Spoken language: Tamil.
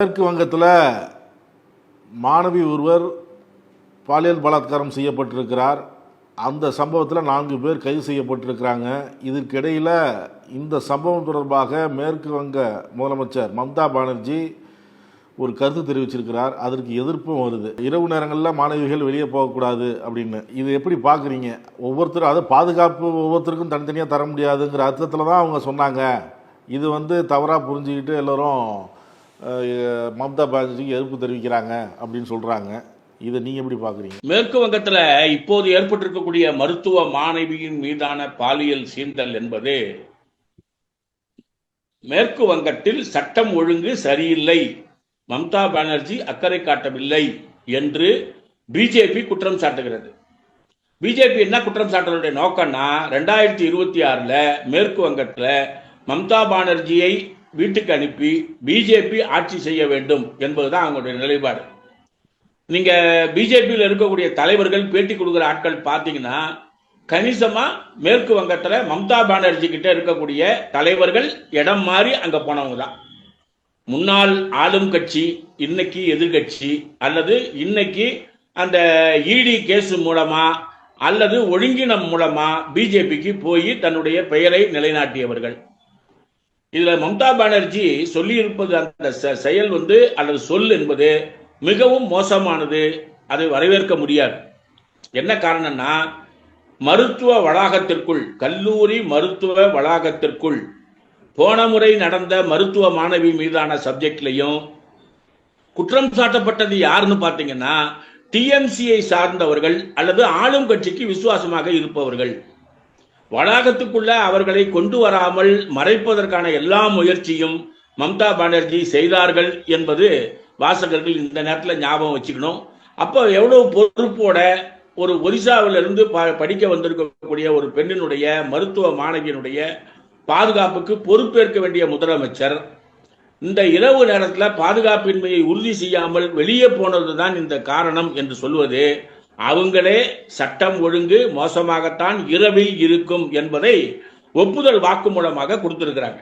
மேற்கு வங்கத்தில் மாணவி ஒருவர் பாலியல் பலாத்காரம் செய்யப்பட்டிருக்கிறார். அந்த சம்பவத்தில் 4 பேர் கைது செய்யப்பட்டிருக்கிறாங்க. இதற்கிடையில் இந்த சம்பவம் தொடர்பாக மேற்கு வங்க முதலமைச்சர் மம்தா பானர்ஜி ஒரு கருத்து தெரிவிச்சிருக்கிறார். அதற்கு எதிர்ப்பும் வருது. இரவு நேரங்களில் மாணவிகள் வெளியே போகக்கூடாது அப்படின்னு. இது எப்படி பார்க்குறீங்க? ஒவ்வொருத்தரும் அதை பாதுகாப்பு ஒவ்வொருத்தருக்கும் தனித்தனியாக தர முடியாதுங்கிற அர்த்தத்தில் தான் அவங்க சொன்னாங்க. இது தவறாக புரிஞ்சுக்கிட்டு எல்லோரும் மம்தா பானர்ஜிக்கு எதிர்ப்பு தெரிவிக்கிறாங்க அப்படின்னு சொல்கிறாங்க. இதை நீங்கள் எப்படி பார்க்குறீங்க? மேற்கு வங்கத்தில் இப்போது ஏற்பட்டிருக்கக்கூடிய மருத்துவ மாணவியின் மீதான பாலியல் சீண்டல் என்பது மேற்கு வங்கத்தில் சட்டம் ஒழுங்கு சரியில்லை, மம்தா பானர்ஜி அக்கறை காட்டவில்லை என்று பிஜேபி குற்றம் சாட்டுகிறது. பிஜேபி என்ன குற்றம் சாட்டுறதுடைய நோக்கம்னா 2026 மேற்கு வங்கத்தில் மம்தா பானர்ஜியை வீட்டுக்கு அனுப்பி பிஜேபி ஆட்சி செய்ய வேண்டும் என்பதுதான் அவங்களுடைய நிலைப்பாடு. நீங்க பிஜேபியில் இருக்கக்கூடிய தலைவர்கள் பேட்டி கொடுக்குற ஆட்கள் பார்த்தீங்கன்னா கணிசமா மேற்கு வங்கத்தில் மம்தா பானர்ஜி கிட்ட இருக்கக்கூடிய தலைவர்கள் இடம் மாறி அங்க போனவங்க தான். முன்னாள் ஆளும் கட்சி இன்னைக்கு எதிர்கட்சி, அல்லது இன்னைக்கு அந்த இடி கேஸ் மூலமா அல்லது ஒழுங்கினம் மூலமா பிஜேபிக்கு போய் தன்னுடைய பெயரை நிலைநாட்டியவர்கள். இதுல மம்தா பானர்ஜி சொல்லி இருப்பது அந்த செயல் அல்லது சொல் என்பது மிகவும் மோசமானது. அதை வரவேற்க முடியாது. என்ன காரணம்னா, மருத்துவ வளாகத்திற்குள், கல்லூரி மருத்துவ வளாகத்திற்குள் போன முறை நடந்த மருத்துவ மாணவி மீதான சப்ஜெக்ட்லையும் குற்றம் சாட்டப்பட்டது யாருன்னு பார்த்தீங்கன்னா டிஎம்சியை சார்ந்தவர்கள் அல்லது ஆளும் கட்சிக்கு விசுவாசமாக இருப்பவர்கள். வளாகத்துக்குள்ள அவர்களை கொண்டு வராமல் மறைப்பதற்கான எல்லா முயற்சியும் மம்தா பானர்ஜி செய்தார்கள் என்பது வாசகர்கள் இந்த நேரத்தில் ஞாபகம் வச்சுக்கணும். அப்போ எவ்வளவு பொறுப்போட ஒரு ஒரிசாவிலிருந்து படிக்க வந்திருக்கக்கூடிய ஒரு பெண்ணினுடைய மருத்துவ மாணவியினுடைய பாதுகாப்புக்கு பொறுப்பேற்க வேண்டிய முதலமைச்சர் இந்த இரவு நேரத்தில் பாதுகாப்பின்மையை உறுதி செய்யாமல் வெளியே போனதுதான் இந்த காரணம் என்று சொல்வது, அவங்களே சட்டம் ஒழுங்கு மோசமாகத்தான் இரவில் இருக்கும் என்பதை ஒப்புதல் வாக்கு மூலமாக கொடுத்திருக்கிறாங்க.